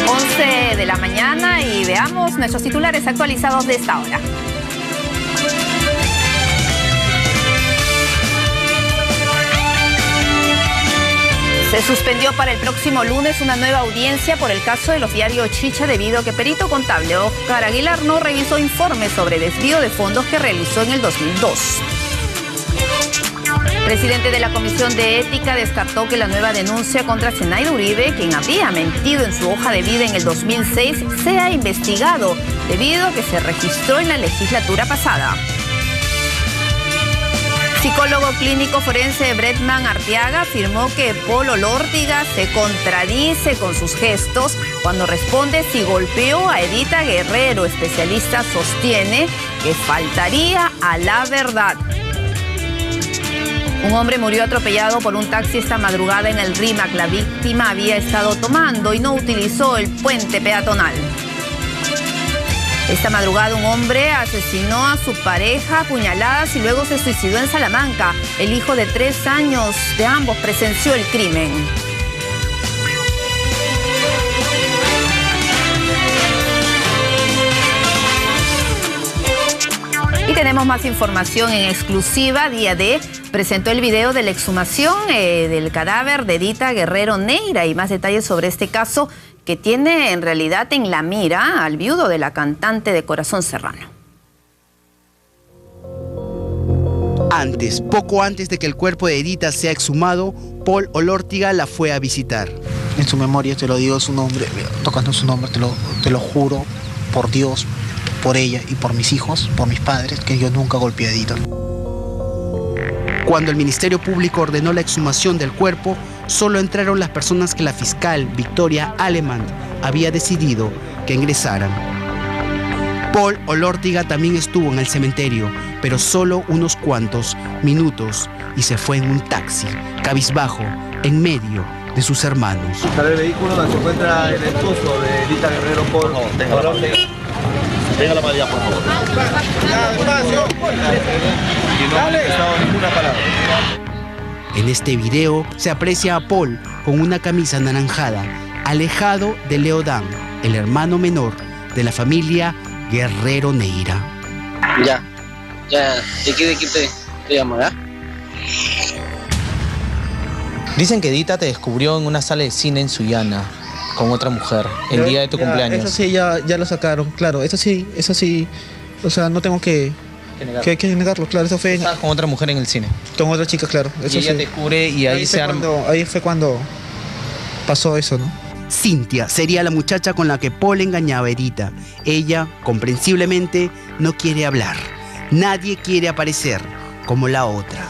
11 de la mañana y veamos nuestros titulares actualizados de esta hora. Se suspendió para el próximo lunes una nueva audiencia por el caso de los diarios Chicha debido a que perito contable Óscar Aguilar no revisó informes sobre desvío de fondos que realizó en el 2002. El presidente de la Comisión de Ética descartó que la nueva denuncia contra Zenaida Uribe, quien había mentido en su hoja de vida en el 2006, sea investigado debido a que se registró en la legislatura pasada. Psicólogo clínico forense Bretman Arteaga afirmó que Paul Olórtiga se contradice con sus gestos cuando responde si golpeó a Edita Guerrero. Especialista sostiene que faltaría a la verdad. Un hombre murió atropellado por un taxi esta madrugada en el Rímac. La víctima había estado tomando y no utilizó el puente peatonal. Esta madrugada un hombre asesinó a su pareja a puñaladas y luego se suicidó en Salamanca. El hijo de 3 años de ambos presenció el crimen. Y tenemos más información en exclusiva. Día D presentó el video de la exhumación del cadáver de Edita Guerrero Neira y más detalles sobre este caso que tiene en realidad en la mira al viudo de la cantante de Corazón Serrano. Poco antes de que el cuerpo de Edita sea exhumado, Paul Olórtiga la fue a visitar. En su memoria, te lo digo, su nombre, tocando su nombre, te lo juro por Dios, por ella y por mis hijos, por mis padres, que yo nunca golpeé a Edita. Cuando el Ministerio Público ordenó la exhumación del cuerpo, solo entraron las personas que la fiscal Victoria Alemán había decidido que ingresaran. Paul Olórtiga también estuvo en el cementerio, pero solo unos cuantos minutos y se fue en un taxi, cabizbajo, en medio de sus hermanos. Para el vehículo donde se encuentra el esposo de Edita Guerrero, Paul Olórtiga. Venga la María, por favor. Despacio. Y no ha manifestado ninguna palabra. En este video se aprecia a Paul con una camisa anaranjada, alejado de Leodán, el hermano menor de la familia Guerrero Neira. ¿De qué te llamo, ya? Dicen que Edita te descubrió en una sala de cine en Sullana con otra mujer el día de tu cumpleaños. Eso sí, ya lo sacaron, claro, eso sí, o sea, no tengo que negarlo, claro, eso fue... Estabas con otra mujer en el cine. Con otra chica, claro. Eso y ella te descubre y ahí se arma... Ahí fue cuando pasó eso, ¿no? Cintia sería la muchacha con la que Paul engañaba a Edita. Ella, comprensiblemente, no quiere hablar. Nadie quiere aparecer como la otra.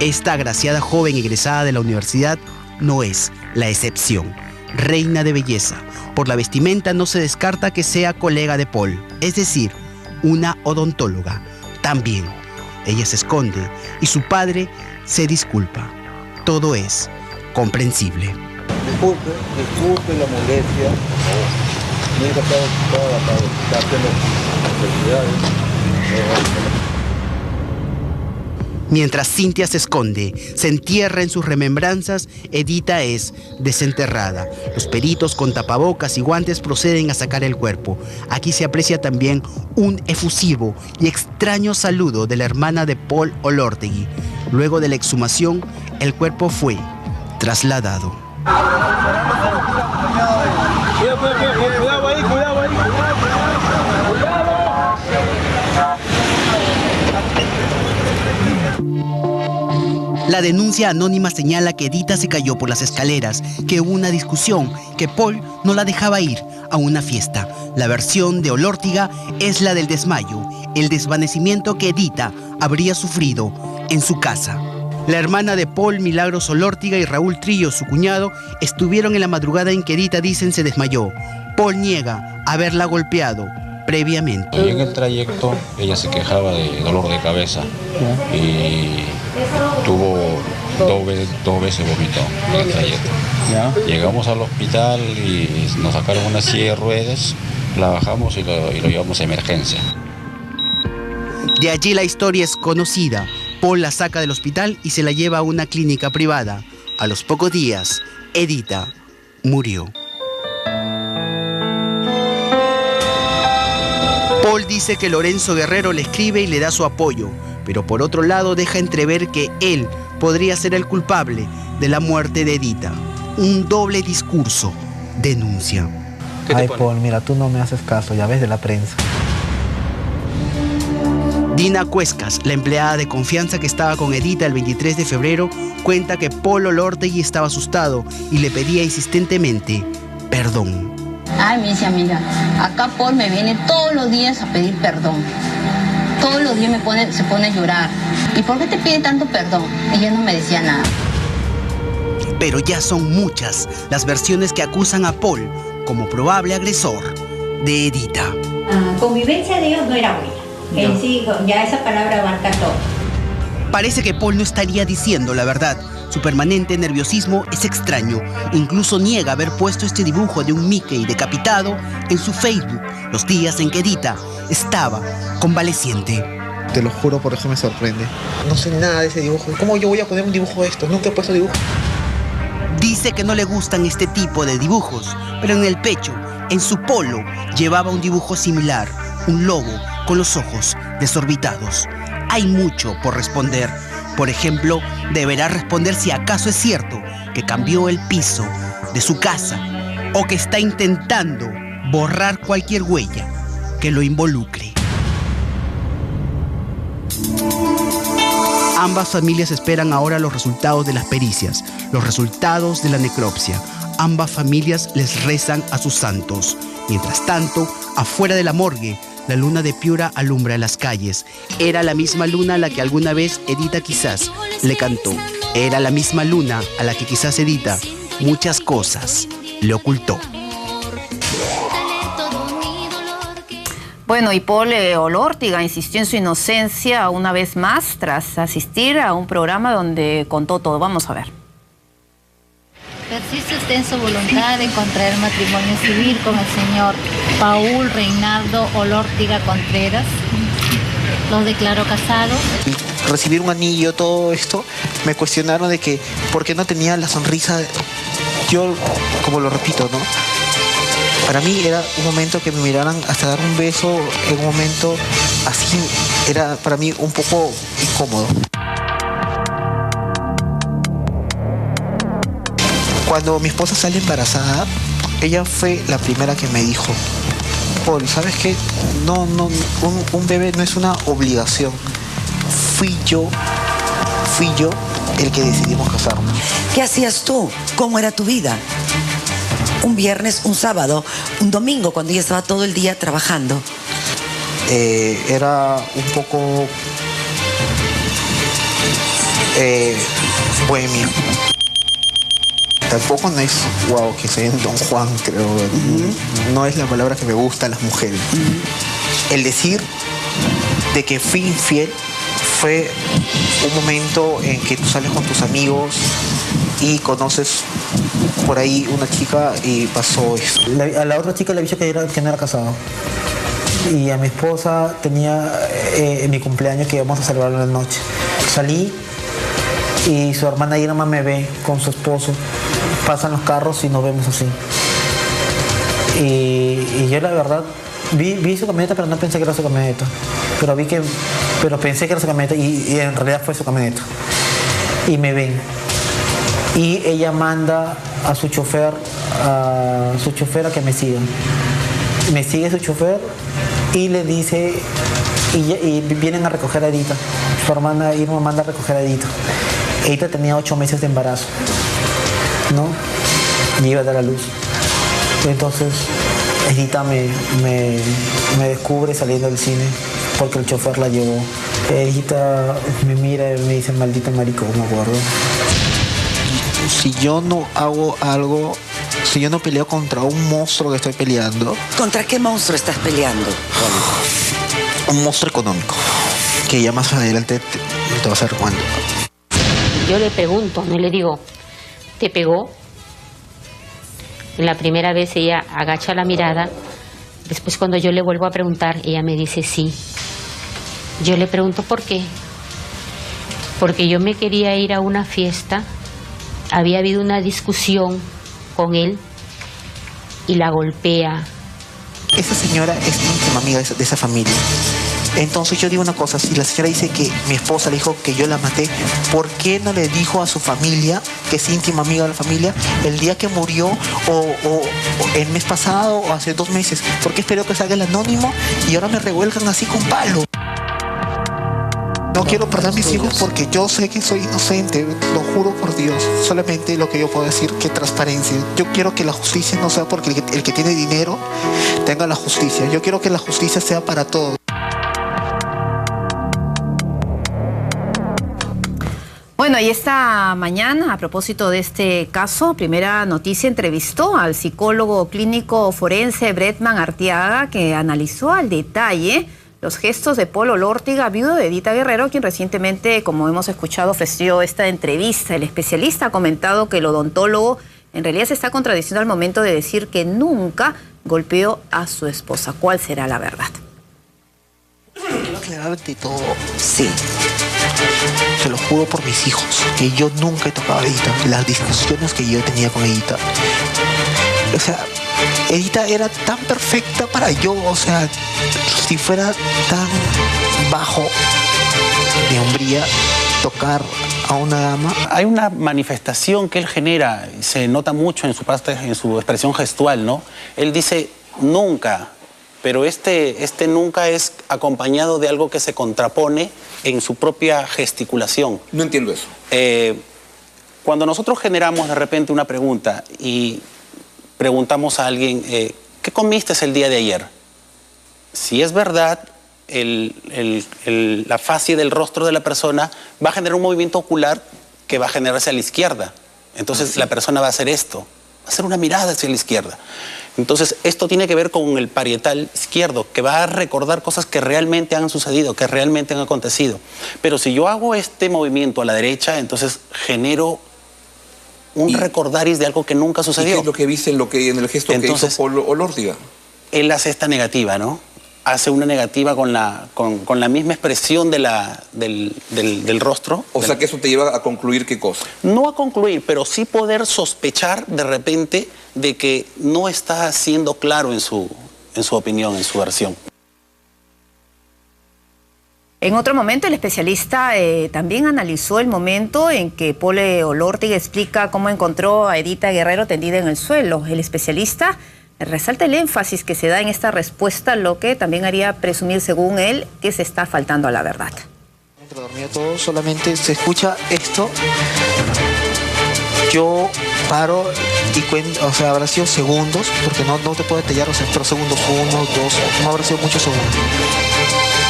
Esta agraciada joven egresada de la universidad no es la excepción. Reina de belleza. Por la vestimenta no se descarta que sea colega de Paul, es decir, una odontóloga. También, ella se esconde y su padre se disculpa. Todo es comprensible. Disculpe la molestia. Me he tratado toda la Mientras Cintia se esconde, se entierra en sus remembranzas, Edita es desenterrada. Los peritos con tapabocas y guantes proceden a sacar el cuerpo. Aquí se aprecia también un efusivo y extraño saludo de la hermana de Paul Olórtegui. Luego de la exhumación, el cuerpo fue trasladado. Cuidado ahí. La denuncia anónima señala que Edita se cayó por las escaleras, que hubo una discusión, que Paul no la dejaba ir a una fiesta. La versión de Olórtiga es la del desmayo, el desvanecimiento que Edita habría sufrido en su casa. La hermana de Paul, Milagros Olórtiga, y Raúl Trillo, su cuñado, estuvieron en la madrugada en que Edita, dicen, se desmayó. Paul niega haberla golpeado previamente. Y en el trayecto ella se quejaba de dolor de cabeza y tuvo dos veces vomitó en el trayecto. Llegamos al hospital y nos sacaron una silla de ruedas, la bajamos y lo llevamos a emergencia. De allí la historia es conocida. Paul la saca del hospital y se la lleva a una clínica privada. A los pocos días, Edita murió. Paul dice que Lorenzo Guerrero le escribe y le da su apoyo, pero por otro lado deja entrever que él podría ser el culpable de la muerte de Edita. Un doble discurso, denuncia. Ay, Paul, mira, tú no me haces caso, ya ves, de la prensa. Dina Cuescas, la empleada de confianza que estaba con Edita el 23 de febrero, cuenta que Paul Olortegui estaba asustado y le pedía insistentemente perdón. Ay, me decía, mira, acá Paul me viene todos los días a pedir perdón. Todos los días se pone a llorar. ¿Y por qué te pide tanto perdón? Ella no me decía nada. Pero ya son muchas las versiones que acusan a Paul como probable agresor de Edita. La convivencia de ellos no era buena. En sí, ya esa palabra abarca todo. Parece que Paul no estaría diciendo la verdad. Su permanente nerviosismo es extraño. Incluso niega haber puesto este dibujo de un Mickey decapitado en su Facebook los días en que Edita estaba convaleciente. Te lo juro, por eso me sorprende. No sé nada de ese dibujo. ¿Cómo yo voy a poner un dibujo de esto? Nunca he puesto dibujo. Dice que no le gustan este tipo de dibujos, pero en el pecho, en su polo, llevaba un dibujo similar, un lobo con los ojos desorbitados. Hay mucho por responder. Por ejemplo, deberá responder si acaso es cierto que cambió el piso de su casa o que está intentando borrar cualquier huella que lo involucre. Ambas familias esperan ahora los resultados de las pericias, los resultados de la necropsia. Ambas familias les rezan a sus santos. Mientras tanto, afuera de la morgue, la luna de Piura alumbra las calles. Era la misma luna a la que alguna vez Edita quizás le cantó. Era la misma luna a la que quizás Edita muchas cosas le ocultó. Bueno, y Paul Olortegui insistió en su inocencia una vez más tras asistir a un programa donde contó todo. Vamos a ver. ¿Persiste usted en su voluntad de contraer matrimonio civil con el señor Paul Reinaldo Olortegui Contreras? ¿Los declaró casados? Recibir un anillo, todo esto, me cuestionaron de que por qué no tenía la sonrisa. Yo, como lo repito, ¿no? Para mí era un momento que me miraran hasta dar un beso, en un momento así, era para mí un poco incómodo. Cuando mi esposa sale embarazada, ella fue la primera que me dijo: Paul, ¿sabes qué? Un bebé no es una obligación. Fui yo el que decidimos casarnos. ¿Qué hacías tú? ¿Cómo era tu vida? Un viernes, un sábado, un domingo, cuando ella estaba todo el día trabajando. Era un poco bohemio. Tampoco no es wow que soy en Don Juan, creo. No es la palabra que me gusta a las mujeres. El decir de que fui infiel fue un momento en que tú sales con tus amigos y conoces por ahí una chica y pasó eso. A la otra chica le dije que no era casado. Y a mi esposa tenía mi cumpleaños que íbamos a celebrar en la noche. Salí y su hermana Irma me ve con su esposo. Pasan los carros y nos vemos así. Y yo la verdad vi su camioneta, pero no pensé que era su camioneta. Pero pensé que era su camioneta y en realidad fue su camioneta. Y me ven. Y ella manda a su chofer a que me siga. Me sigue su chofer y le dice, y vienen a recoger a Edita. Su hermana Irma manda a recoger a Edita. Edita tenía 8 meses de embarazo, ¿no? Y iba a dar a luz. Entonces Edita me descubre saliendo del cine porque el chofer la llevó. Edita me mira y me dice: maldito maricón, me acuerdo. Si yo no hago algo, si yo no peleo contra un monstruo que estoy peleando... ¿Contra qué monstruo estás peleando? Un monstruo económico, que ya más adelante te vas a dar cuenta. Yo le pregunto, no le digo, ¿te pegó? En la primera vez ella agacha la mirada. Después, cuando yo le vuelvo a preguntar, ella me dice sí. Yo le pregunto por qué. Porque yo me quería ir a una fiesta. Había habido una discusión con él y la golpea. Esa señora es íntima amiga de esa familia. Entonces yo digo una cosa, si la señora dice que mi esposa le dijo que yo la maté, ¿por qué no le dijo a su familia, que es íntima amiga de la familia, el día que murió o el mes pasado o hace 2 meses? ¿Por qué esperó que salga el anónimo y ahora me revuelcan así con palo? No quiero perder a mis hijos porque yo sé que soy inocente, lo juro por Dios. Solamente lo que yo puedo decir, que transparencia. Yo quiero que la justicia no sea porque el que tiene dinero tenga la justicia. Yo quiero que la justicia sea para todos. Bueno, y esta mañana, a propósito de este caso, Primera Noticia entrevistó al psicólogo clínico forense Bretman Arteaga, que analizó al detalle los gestos de Paul Olórtiga, viudo de Edita Guerrero, quien recientemente, como hemos escuchado, ofreció esta entrevista. El especialista ha comentado que el odontólogo en realidad se está contradiciendo al momento de decir que nunca golpeó a su esposa. ¿Cuál será la verdad? Quiero aclarar ante todo, sí. Se lo juro por mis hijos, que yo nunca he tocado a Edita. Las discusiones que yo tenía con Edita. O sea, Edita era tan perfecta para yo, o sea, si fuera tan bajo de hombría tocar a una dama. Hay una manifestación que él genera, se nota mucho en su expresión gestual, ¿no? Él dice nunca, pero este nunca es acompañado de algo que se contrapone en su propia gesticulación. No entiendo eso. Cuando nosotros generamos de repente una pregunta y preguntamos a alguien, ¿qué comiste el día de ayer? Si es verdad, la fase del rostro de la persona va a generar un movimiento ocular que va a generarse a la izquierda. Entonces la persona va a hacer esto, va a hacer una mirada hacia la izquierda. Entonces esto tiene que ver con el parietal izquierdo, que va a recordar cosas que realmente han sucedido, que realmente han acontecido. Pero si yo hago este movimiento a la derecha, entonces genero un recordaris de algo que nunca sucedió. ¿Y qué es lo que viste en el gesto entonces, que hizo Paul Olórtiga? Él hace esta negativa, ¿no? Hace una negativa con la misma expresión del rostro. O sea que eso te lleva a concluir ¿qué cosa? No a concluir, pero sí poder sospechar de repente de que no está siendo claro en su opinión, en su versión. En otro momento, el especialista también analizó el momento en que Paul Olórtiga explica cómo encontró a Edita Guerrero tendida en el suelo. El especialista resalta el énfasis que se da en esta respuesta, lo que también haría presumir, según él, que se está faltando a la verdad. Mientras dormía todo, solamente se escucha esto. Yo paro y cuento, o sea, habrá sido segundos, porque no te puedo detallar, o sea, pero segundos, 1, 2, no habrá sido muchos segundos.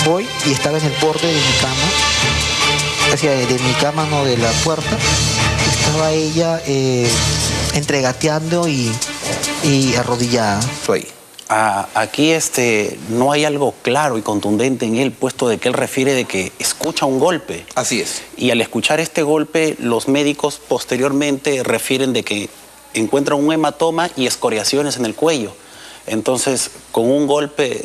Voy y estaba en el borde de mi cama, hacia de mi cama, no de la puerta. Estaba ella entregateando y arrodillada. Aquí no hay algo claro y contundente en él, puesto de que él refiere de que escucha un golpe. Así es. Y al escuchar este golpe, los médicos posteriormente refieren de que encuentran un hematoma y escoriaciones en el cuello. Entonces, con un golpe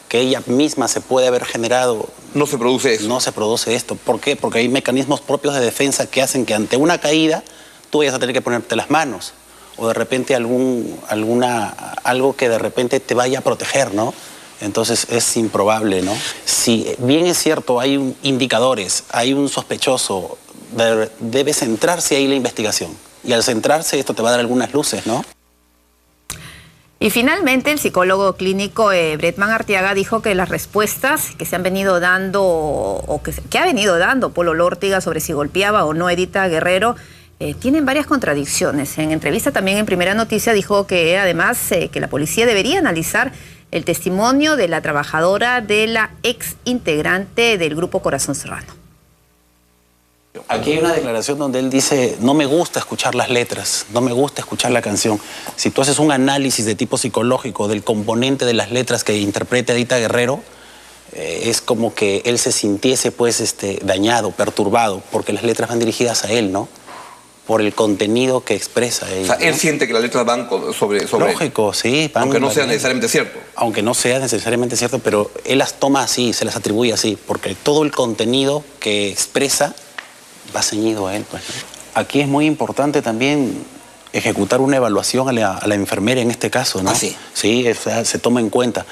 que ella misma se puede haber generado... No se produce eso. No se produce esto. ¿Por qué? Porque hay mecanismos propios de defensa que hacen que ante una caída tú vayas a tener que ponerte las manos. O de repente algo que de repente te vaya a proteger, ¿no? Entonces es improbable, ¿no? Si bien es cierto, hay indicadores, hay un sospechoso, debe centrarse ahí la investigación. Y al centrarse esto te va a dar algunas luces, ¿no? Y finalmente el psicólogo clínico Bretman Arteaga dijo que las respuestas que se han venido dando, o que ha venido dando Paul Olórtiga sobre si golpeaba o no Edita Guerrero, tienen varias contradicciones. En entrevista también en Primera Noticia dijo que además que la policía debería analizar el testimonio de la trabajadora de la ex integrante del grupo Corazón Serrano. Aquí hay una declaración donde él dice, no me gusta escuchar las letras, no me gusta escuchar la canción. Si tú haces un análisis de tipo psicológico del componente de las letras que interpreta Edita Guerrero, es como que él se sintiese pues dañado, perturbado, porque las letras van dirigidas a él, ¿no? Por el contenido que expresa ella. O sea, él, ¿no?, siente que las letras van sobre lógico, sí. Aunque no sea necesariamente cierto. Aunque no sea necesariamente cierto, pero él las toma así, se las atribuye así, porque todo el contenido que expresa va ceñido a él, pues, ¿no? Aquí es muy importante también ejecutar una evaluación a la enfermera en este caso, ¿no? ¿Ah, sí? Sí, o sea, se toma en cuenta.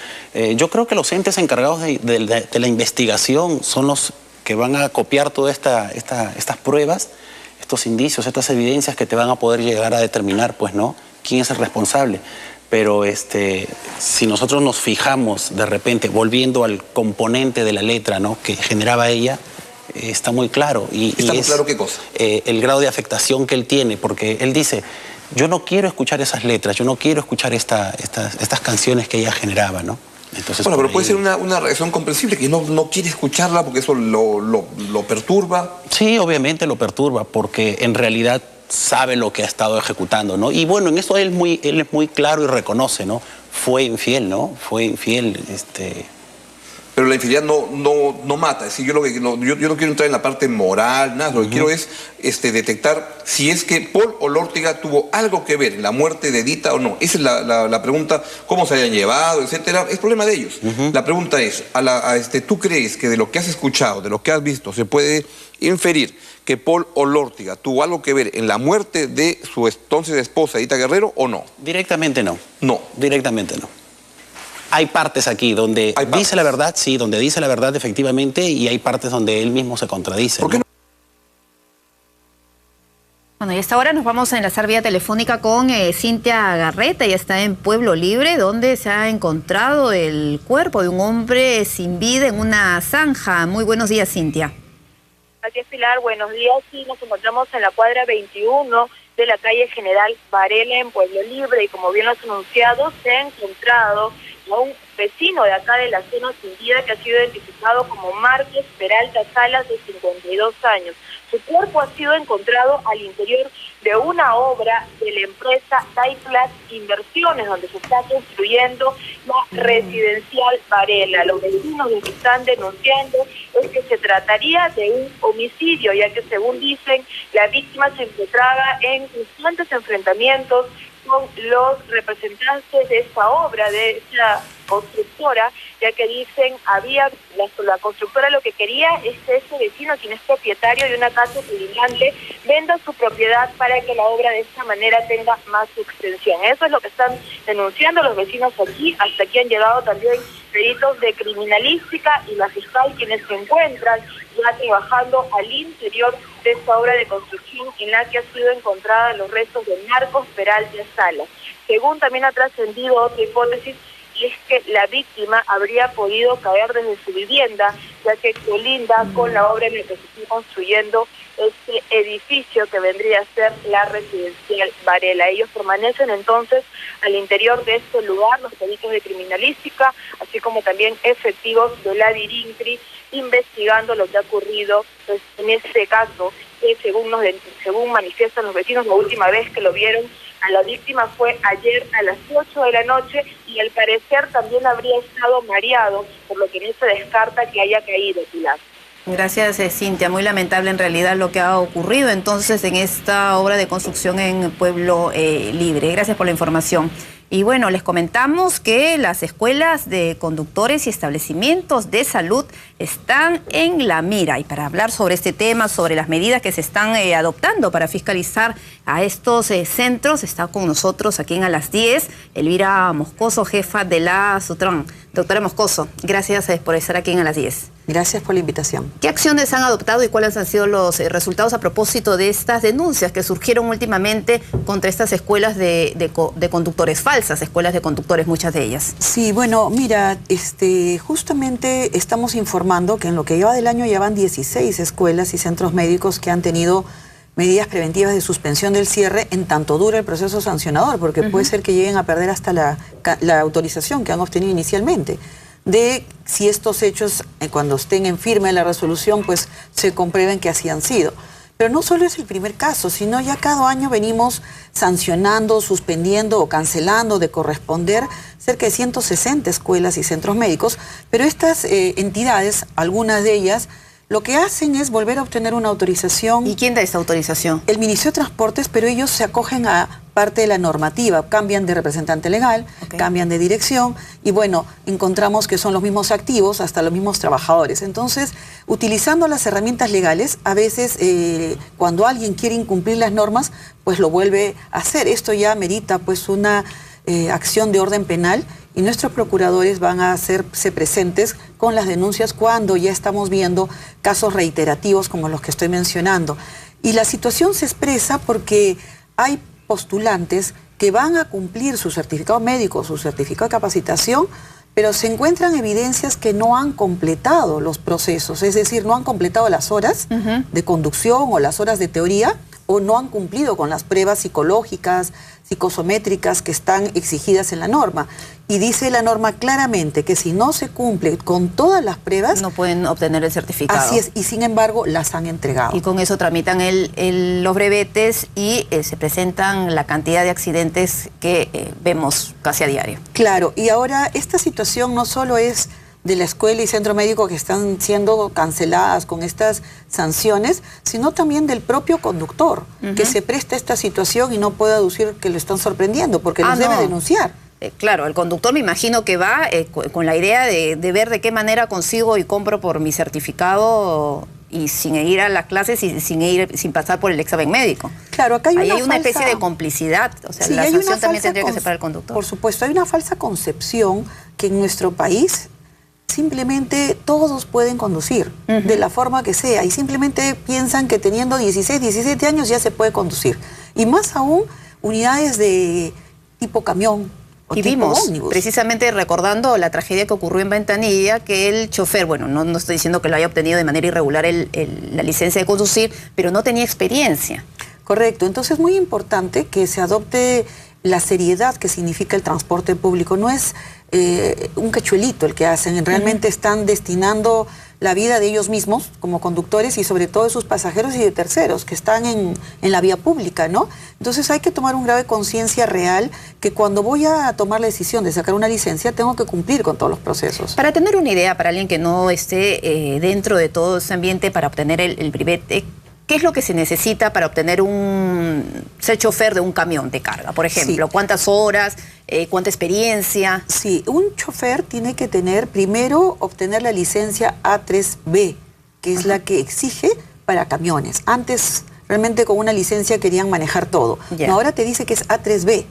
Yo creo que los entes encargados de la investigación son los que van a copiar todas estas pruebas, estos indicios, estas evidencias que te van a poder llegar a determinar, pues, ¿no?, quién es el responsable. Pero si nosotros nos fijamos de repente, volviendo al componente de la letra, ¿no?, que generaba ella, está muy claro. ¿Está muy claro qué cosa? El grado de afectación que él tiene, porque él dice, yo no quiero escuchar esas letras, yo no quiero escuchar estas canciones que ella generaba, ¿no? Entonces, bueno, pero puede ser una reacción comprensible, que no quiere escucharla porque eso lo perturba. Sí, obviamente lo perturba, porque en realidad sabe lo que ha estado ejecutando, ¿no? Y bueno, en eso él es muy claro y reconoce, ¿no? Fue infiel, ¿no? Fue infiel, Pero la infidelidad no mata. Es decir, yo no quiero entrar en la parte moral, nada. Lo que quiero es detectar si es que Paul Olórtiga tuvo algo que ver en la muerte de Edita o no. Esa es la pregunta, cómo se hayan llevado, etcétera. Es problema de ellos. La pregunta es, ¿tú crees que de lo que has escuchado, de lo que has visto, se puede inferir que Paul Olórtiga tuvo algo que ver en la muerte de su entonces esposa Edita Guerrero o no? Directamente no. No. Directamente no. Hay partes aquí donde dice la verdad, sí, donde dice la verdad efectivamente, y hay partes donde él mismo se contradice. ¿Por qué no? Bueno, y a esta hora nos vamos a enlazar vía telefónica con Cintia Garreta. Ella está en Pueblo Libre, donde se ha encontrado el cuerpo de un hombre sin vida en una zanja. Muy buenos días, Cintia. Así es, Pilar, buenos días. Sí, nos encontramos en la cuadra 21 de la calle General Varela en Pueblo Libre, y como bien lo has anunciado, se ha encontrado a un vecino de acá de la zona sin vida, que ha sido identificado como Márquez Peralta Salas, de 52 años. Su cuerpo ha sido encontrado al interior de una obra de la empresa Daiplat Inversiones, donde se está construyendo la residencial Varela. Los vecinos lo que están denunciando es que se trataría de un homicidio, ya que, según dicen, la víctima se encontraba en constantes enfrentamientos con los representantes de esta obra, de esta constructora, ya que dicen la constructora lo que quería es que ese vecino, quien es propietario de una casa colindante, venda su propiedad para que la obra de esta manera tenga más extensión. Eso es lo que están denunciando los vecinos aquí. Hasta aquí han llegado también peritos de criminalística y la fiscal, quienes se encuentran ya trabajando al interior de esta obra de construcción en la que ha sido encontrada los restos de Marcos Peralta Salas. Según también ha trascendido otra hipótesis, y es que la víctima habría podido caer desde su vivienda, ya que colinda con la obra en la que se está construyendo este edificio que vendría a ser la residencial Varela. Ellos permanecen entonces al interior de este lugar, los peritos de criminalística, así como también efectivos de la DIRINCRI, investigando lo que ha ocurrido pues, en este caso, que según manifiestan los vecinos, la última vez que lo vieron a la víctima fue ayer a las 8 de la noche, y al parecer también habría estado mareado, por lo que no se descarta que haya caído, Pilar. Gracias, Cintia. Muy lamentable en realidad lo que ha ocurrido entonces en esta obra de construcción en Pueblo Libre. Gracias por la información. Y bueno, les comentamos que las escuelas de conductores y establecimientos de salud están en la mira. Y para hablar sobre este tema, sobre las medidas que se están adoptando para fiscalizar a estos centros, está con nosotros aquí en A las 10, Elvira Moscoso, jefa de la Sutron. Doctora Moscoso, gracias por estar aquí en A las 10. Gracias por la invitación. ¿Qué acciones han adoptado y cuáles han sido los resultados a propósito de estas denuncias que surgieron últimamente contra estas escuelas de conductores, falsas escuelas de conductores, muchas de ellas? Sí, bueno, mira, justamente estamos informando que en lo que lleva del año ya van 16 escuelas y centros médicos que han tenido medidas preventivas de suspensión del cierre en tanto dura el proceso sancionador, porque puede ser que lleguen a perder hasta la autorización que han obtenido inicialmente. De si estos hechos, cuando estén en firme la resolución, pues se comprueben que así han sido. Pero no solo es el primer caso, sino ya cada año venimos sancionando, suspendiendo o cancelando de corresponder cerca de 160 escuelas y centros médicos, pero estas entidades, algunas de ellas, lo que hacen es volver a obtener una autorización. ¿Y quién da esta autorización? El Ministerio de Transportes, pero ellos se acogen a parte de la normativa, cambian de representante legal, cambian de dirección y bueno, encontramos que son los mismos activos, hasta los mismos trabajadores. Entonces, utilizando las herramientas legales, a veces cuando alguien quiere incumplir las normas, pues lo vuelve a hacer. Esto ya amerita pues una acción de orden penal y nuestros procuradores van a hacerse presentes con las denuncias cuando ya estamos viendo casos reiterativos como los que estoy mencionando. Y la situación se expresa porque hay postulantes que van a cumplir su certificado médico, su certificado de capacitación, pero se encuentran evidencias que no han completado los procesos, es decir, no han completado las horas de conducción o las horas de teoría, o no han cumplido con las pruebas psicológicas, psicosométricas que están exigidas en la norma. Y dice la norma claramente que si no se cumple con todas las pruebas... No pueden obtener el certificado. Así es, y sin embargo las han entregado. Y con eso tramitan los brevetes y se presentan la cantidad de accidentes que vemos casi a diario. Claro, y ahora esta situación no solo es de la escuela y centro médico que están siendo canceladas con estas sanciones, sino también del propio conductor, que se presta a esta situación y no puede aducir que lo están sorprendiendo, porque los debe denunciar. Claro, el conductor me imagino que va con la idea de ver de qué manera consigo y compro por mi certificado y sin ir a las clases y sin pasar por el examen médico. Claro, acá hay una especie de complicidad, o sea, sí, la sanción también tendría que ser para el conductor. Por supuesto, hay una falsa concepción que en nuestro país simplemente todos pueden conducir, de la forma que sea, y simplemente piensan que teniendo 16, 17 años ya se puede conducir. Y más aún, unidades de tipo camión o y tipo vimos, ómnibus. precisamente recordando la tragedia que ocurrió en Ventanilla, que el chofer, bueno, no estoy diciendo que lo haya obtenido de manera irregular la licencia de conducir, pero no tenía experiencia. Correcto, entonces es muy importante que se adopte la seriedad que significa el transporte público. No es un cachuelito el que hacen, realmente están destinando la vida de ellos mismos como conductores y sobre todo de sus pasajeros y de terceros que están en la vía pública, ¿no? Entonces hay que tomar un grado de conciencia real que cuando voy a tomar la decisión de sacar una licencia tengo que cumplir con todos los procesos. Para tener una idea, para alguien que no esté dentro de todo ese ambiente para obtener el brevete, ¿qué es lo que se necesita para obtener ser chofer de un camión de carga? Por ejemplo, sí. ¿Cuántas horas? ¿Cuánta experiencia? Sí, un chofer tiene que primero obtener la licencia A3B, que es la que exige para camiones. Antes, realmente con una licencia querían manejar todo. No, ahora te dice que es A3B.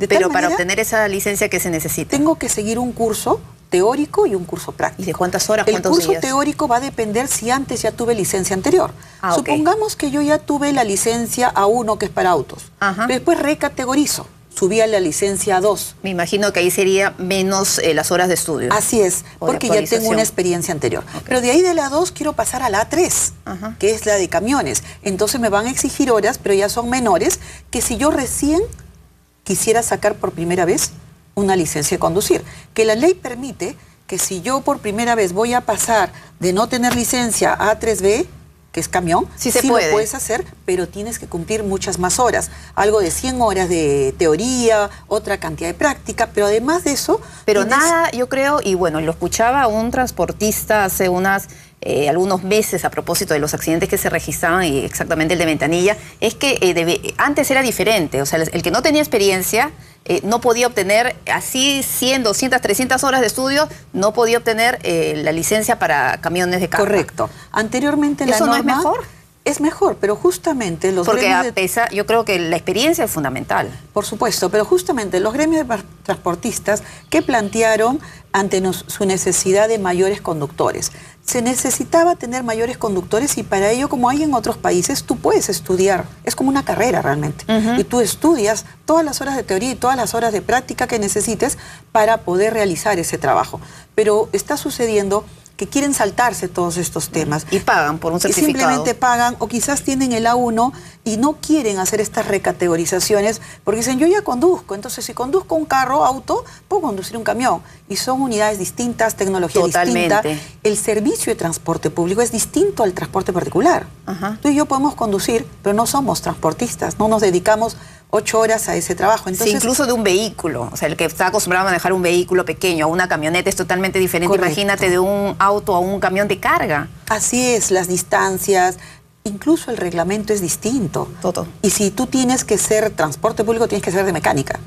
Pero para obtener esa licencia, ¿qué se necesita? Tengo que seguir un curso teórico y un curso práctico. ¿Y de cuántas horas, cuántos días? El curso teórico va a depender si antes ya tuve licencia anterior. Supongamos que yo ya tuve la licencia A1, que es para autos. Después recategorizo, subí a la licencia A2. Me imagino que ahí sería menos las horas de estudio. Así es, porque ya tengo una experiencia anterior. Pero de ahí de la A2 quiero pasar a la A3, que es la de camiones. Entonces me van a exigir horas, pero ya son menores que si yo recién quisiera sacar por primera vez una licencia de conducir, que la ley permite que si yo por primera vez voy a pasar de no tener licencia a A3B, que es camión, sí lo puedes hacer, pero tienes que cumplir muchas más horas, algo de 100 horas de teoría, otra cantidad de práctica, pero además de eso... Pero nada, yo creo, y bueno, lo escuchaba un transportista hace algunos meses a propósito de los accidentes que se registraban, y exactamente el de Ventanilla, es que antes era diferente, o sea, el que no tenía experiencia no podía obtener, así 100, 200, 300 horas de estudio, no podía obtener la licencia para camiones de carga. Correcto. Anteriormente la norma... ¿Eso no es mejor? Es mejor, pero justamente los gremios... Porque yo creo que la experiencia es fundamental. Por supuesto, pero justamente los gremios de transportistas que plantearon ante su necesidad de mayores conductores. Se necesitaba tener mayores conductores y para ello, como hay en otros países, tú puedes estudiar. Es como una carrera realmente. Y tú estudias todas las horas de teoría y todas las horas de práctica que necesites para poder realizar ese trabajo. Pero está sucediendo que quieren saltarse todos estos temas. Y pagan por un certificado. Y simplemente pagan, o quizás tienen el A1 y no quieren hacer estas recategorizaciones, porque dicen, yo ya conduzco, entonces si conduzco un carro, auto, puedo conducir un camión. Y son unidades distintas, tecnología distinta. El servicio de transporte público es distinto al transporte particular. Tú y yo podemos conducir, pero no somos transportistas, no nos dedicamos 8 horas a ese trabajo. Entonces, sí, incluso de un vehículo, o sea, el que está acostumbrado a manejar un vehículo pequeño, una camioneta es totalmente diferente. Correcto. Imagínate de un auto a un camión de carga. Así es, las distancias, incluso el reglamento es distinto. Todo. Y si tú tienes que ser transporte público, tienes que ser de mecánica.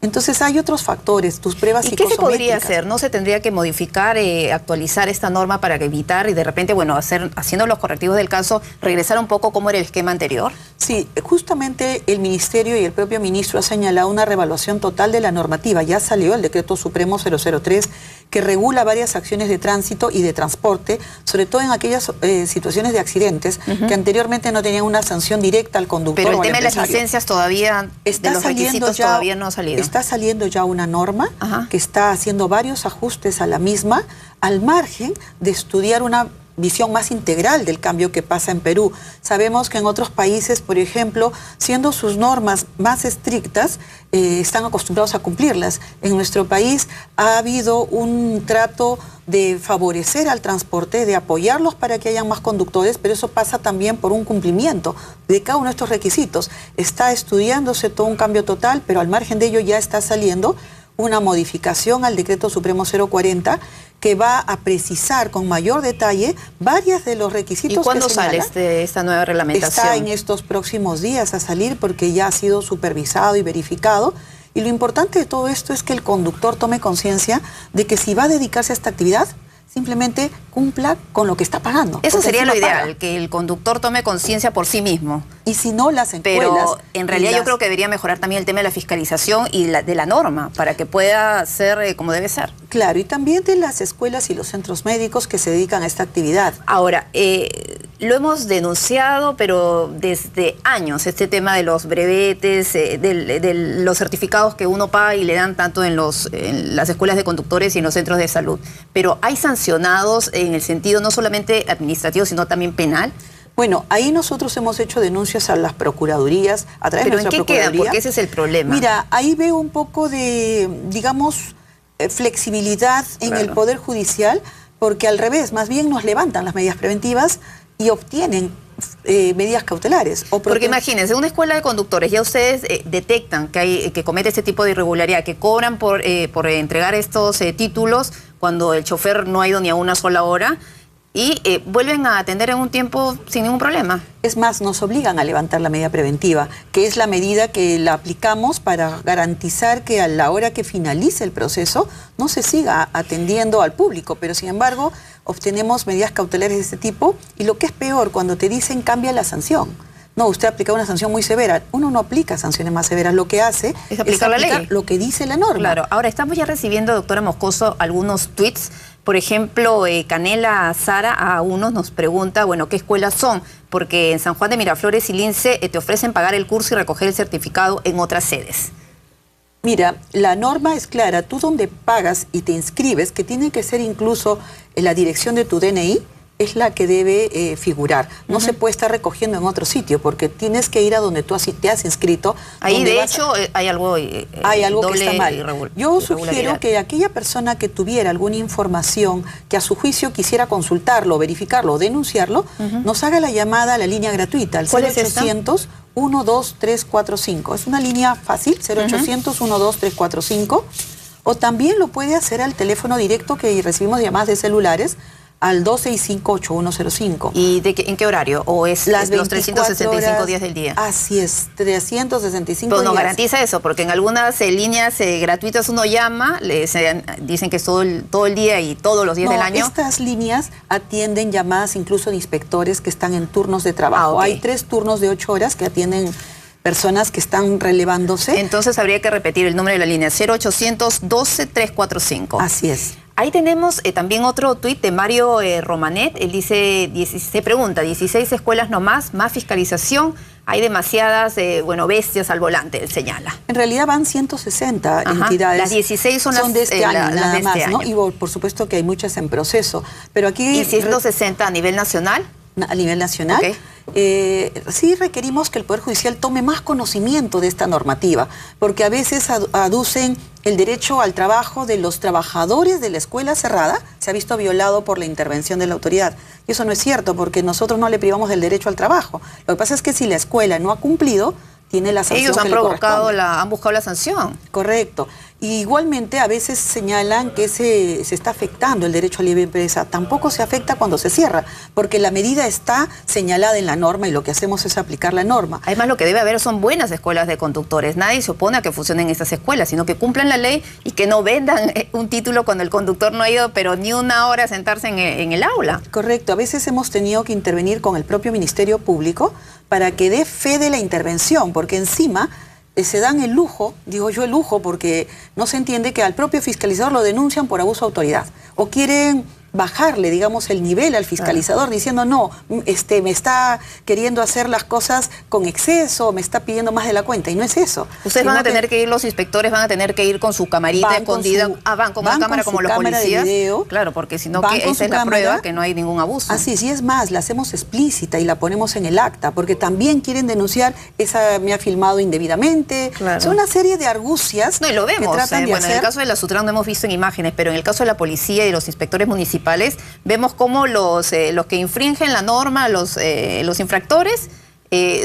Entonces hay otros factores, tus pruebas psicosométricas. ¿Y qué se podría hacer? ¿No se tendría que modificar, actualizar esta norma para evitar y de repente, bueno, haciendo los correctivos del caso, regresar un poco como era el esquema anterior? Sí, justamente el Ministerio y el propio ministro ha señalado una reevaluación total de la normativa. Ya salió el Decreto Supremo 003 que regula varias acciones de tránsito y de transporte, sobre todo en aquellas situaciones de accidentes que anteriormente no tenían una sanción directa al conductor. Pero el tema de las licencias todavía, de los requisitos todavía no ha salido. Está saliendo ya una norma que está haciendo varios ajustes a la misma, al margen de estudiar una visión más integral del cambio que pasa en Perú. Sabemos que en otros países, por ejemplo, siendo sus normas más estrictas, están acostumbrados a cumplirlas. En nuestro país ha habido un trato de favorecer al transporte, de apoyarlos para que hayan más conductores, pero eso pasa también por un cumplimiento de cada uno de estos requisitos. Está estudiándose todo un cambio total, pero al margen de ello ya está saliendo una modificación al Decreto Supremo 040 que va a precisar con mayor detalle varios de los requisitos. ¿Y cuándo sale esta nueva reglamentación? Está en estos próximos días a salir porque ya ha sido supervisado y verificado. Y lo importante de todo esto es que el conductor tome conciencia de que si va a dedicarse a esta actividad, simplemente cumpla con lo que está pagando. Eso sería lo ideal, que el conductor tome conciencia por sí mismo. Y si no, las escuelas... Pero en realidad yo creo que debería mejorar también el tema de la fiscalización y de la norma, para que pueda ser como debe ser. Claro, y también de las escuelas y los centros médicos que se dedican a esta actividad. Ahora, lo hemos denunciado, pero desde años, este tema de los brevetes, de los certificados que uno paga y le dan tanto en las escuelas de conductores y en los centros de salud. Pero hay sancionados en el sentido no solamente administrativo, sino también penal. Bueno, ahí nosotros hemos hecho denuncias a las procuradurías, a través de nuestra procuraduría. ¿Pero en qué quedan? Porque ese es el problema. Mira, ahí veo un poco de, digamos, flexibilidad en el Poder Judicial, porque al revés, más bien nos levantan las medidas preventivas y obtienen medidas cautelares. Porque imagínense, una escuela de conductores, ya ustedes detectan que comete este tipo de irregularidad, que cobran por entregar estos títulos cuando el chofer no ha ido ni a una sola hora, y vuelven a atender en un tiempo sin ningún problema. Es más, nos obligan a levantar la medida preventiva, que es la medida que la aplicamos para garantizar que a la hora que finalice el proceso no se siga atendiendo al público, pero sin embargo obtenemos medidas cautelares de este tipo, y lo que es peor, cuando te dicen cambia la sanción. No, usted aplica una sanción muy severa. Uno no aplica sanciones más severas, lo que hace es aplicar la ley, lo que dice la norma. Claro, ahora estamos ya recibiendo, doctora Moscoso, algunos tweets. Por ejemplo, Canela Sara a unos nos pregunta, bueno, ¿qué escuelas son? Porque en San Juan de Miraflores y Lince te ofrecen pagar el curso y recoger el certificado en otras sedes. Mira, la norma es clara. Tú donde pagas y te inscribes, que tiene que ser incluso en la dirección de tu DNI, es la que debe figurar. No se puede estar recogiendo en otro sitio, porque tienes que ir a donde tú te has inscrito. Ahí, de hecho, hay algo que está mal. Yo sugiero que aquella persona que tuviera alguna información que a su juicio quisiera consultarlo, verificarlo o denunciarlo, nos haga la llamada a la línea gratuita, al 0800 12345. Es una línea fácil, 0800 12345. O también lo puede hacer al teléfono directo que recibimos llamadas de celulares, al 265-8105. ¿Y en qué horario? ¿O es los 365 días del día? Así es, 365 Pero días. no garantiza eso, porque en algunas líneas gratuitas uno llama, dicen que es todo el día y todos los días del año. Estas líneas atienden llamadas incluso de inspectores que están en turnos de trabajo. Hay 3 turnos de 8 horas que atienden personas que están relevándose. Entonces habría que repetir el número de la línea, 0800 12-345. Así es. Ahí tenemos también otro tuit de Mario Romanet. Él dice, se pregunta, 16 escuelas nomás, más fiscalización, hay demasiadas, bestias al volante, él señala. En realidad van 160 entidades. Las 16 son de este año, nada más, este ¿no? año. Y por supuesto que hay muchas en proceso. Pero aquí... ¿Y 160 a nivel nacional? A nivel nacional. Okay. Sí requerimos que el Poder Judicial tome más conocimiento de esta normativa, porque a veces aducen el derecho al trabajo de los trabajadores de la escuela cerrada, se ha visto violado por la intervención de la autoridad. Y eso no es cierto, porque nosotros no le privamos del derecho al trabajo. Lo que pasa es que si la escuela no ha cumplido, tiene la sanción. Ellos han que le provocado, corresponde. han buscado la sanción. Correcto. Y igualmente a veces señalan que se está afectando el derecho a libre empresa. Tampoco se afecta cuando se cierra, porque la medida está señalada en la norma y lo que hacemos es aplicar la norma. Además, lo que debe haber son buenas escuelas de conductores. Nadie se opone a que funcionen estas escuelas, sino que cumplan la ley y que no vendan un título cuando el conductor no ha ido, pero ni una hora a sentarse en el aula. Correcto. A veces hemos tenido que intervenir con el propio Ministerio Público para que dé fe de la intervención, porque encima se dan el lujo, digo yo el lujo, porque no se entiende que al propio fiscalizador lo denuncian por abuso de autoridad. O quieren bajarle, digamos, el nivel al fiscalizador diciendo, no, me está queriendo hacer las cosas con exceso, me está pidiendo más de la cuenta, y no es eso. Ustedes van a tener que ir, los inspectores van a tener que ir con su camarita escondida, van con una cámara como los policías. De video, claro, porque si no, que esa es la prueba que no hay ningún abuso. Así, sí, es más, la hacemos explícita y la ponemos en el acta, porque también quieren denunciar, esa me ha filmado indebidamente. Claro. Son una serie de argucias. No, y lo vemos. Que tratan de bueno, hacer. en el caso de la Sutran no hemos visto en imágenes, pero en el caso de la policía y los inspectores municipales, vemos cómo los que infringen la norma, los infractores,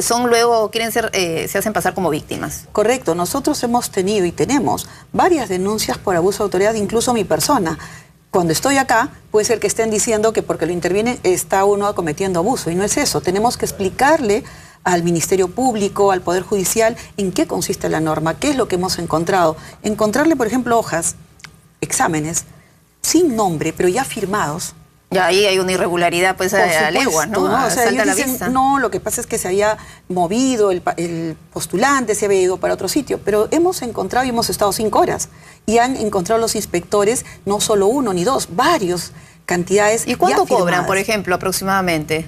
son luego, se hacen pasar como víctimas. Correcto, nosotros hemos tenido y tenemos varias denuncias por abuso de autoridad, incluso mi persona. Cuando estoy acá, puede ser que estén diciendo que porque lo interviene está uno cometiendo abuso, y no es eso. Tenemos que explicarle al Ministerio Público, al Poder Judicial, en qué consiste la norma, qué es lo que hemos encontrado. Encontrarle, por ejemplo, hojas, exámenes, sin nombre, pero ya firmados. Ya ahí hay una irregularidad, pues, a leguas, ¿no? O sea, Salta ellos a la dicen, vista. no, lo que pasa es que se había movido, el postulante se había ido para otro sitio, pero hemos encontrado y hemos estado 5 horas, y han encontrado los inspectores, no solo uno ni dos, varios cantidades. ¿Y cuánto ya cobran, firmadas. por ejemplo, aproximadamente?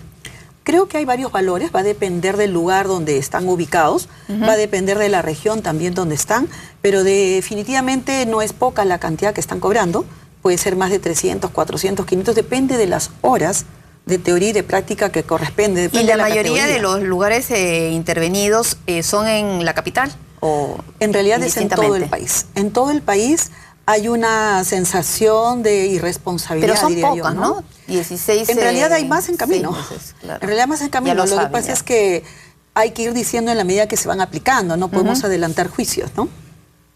Creo que hay varios valores, va a depender del lugar donde están ubicados, va a depender de la región también donde están, pero definitivamente no es poca la cantidad que están cobrando, puede ser más de 300, 400, 500, depende de las horas de teoría y de práctica que corresponde. ¿Y la mayoría de los lugares intervenidos son en la capital? ¿O en realidad es en todo el país. En todo el país hay una sensación de irresponsabilidad, pero son diría pocas, yo, ¿no? 16. En realidad hay más en camino. Meses, claro. En realidad más en camino. Ya Lo saben, que pasa ya. es que hay que ir diciendo en la medida que se van aplicando. No podemos adelantar juicios, ¿no?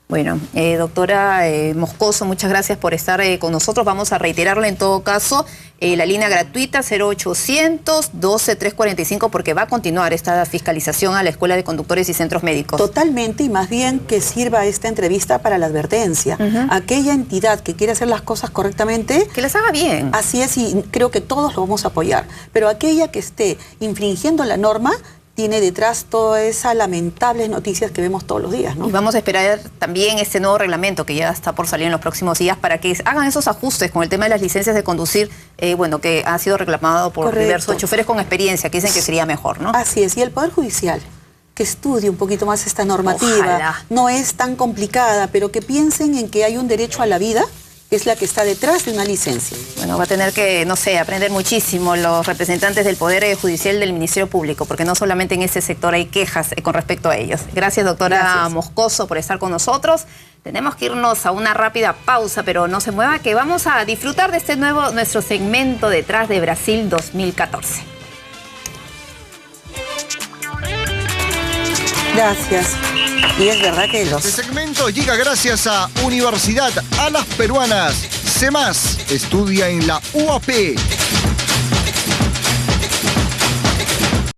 Bueno, doctora Moscoso, muchas gracias por estar con nosotros. Vamos a reiterarle en todo caso la línea gratuita 0800 12 345, porque va a continuar esta fiscalización a la Escuela de Conductores y Centros Médicos. Totalmente, y más bien que sirva esta entrevista para la advertencia. Aquella entidad que quiere hacer las cosas correctamente, que las haga bien. Así es, y creo que todos lo vamos a apoyar. Pero aquella que esté infringiendo la norma, tiene detrás todas esas lamentables noticias que vemos todos los días, ¿no? Y vamos a esperar también este nuevo reglamento que ya está por salir en los próximos días para que hagan esos ajustes con el tema de las licencias de conducir, bueno, que ha sido reclamado por diversos choferes con experiencia, que dicen que sería mejor, ¿no? Así es, y el Poder Judicial, que estudie un poquito más esta normativa. Ojalá. No es tan complicada, pero que piensen en que hay un derecho a la vida, que es la que está detrás de una licencia. Bueno, va a tener que, no sé, aprender muchísimo los representantes del Poder Judicial del Ministerio Público, porque no solamente en ese sector hay quejas con respecto a ellos. Gracias, doctora Moscoso, por estar con nosotros. Tenemos que irnos a una rápida pausa, pero no se mueva, que vamos a disfrutar de nuestro segmento Detrás de Brasil 2014. Gracias. Y es verdad que Este segmento llega gracias a Universidad a las Peruanas. CEMAS, estudia en la UAP.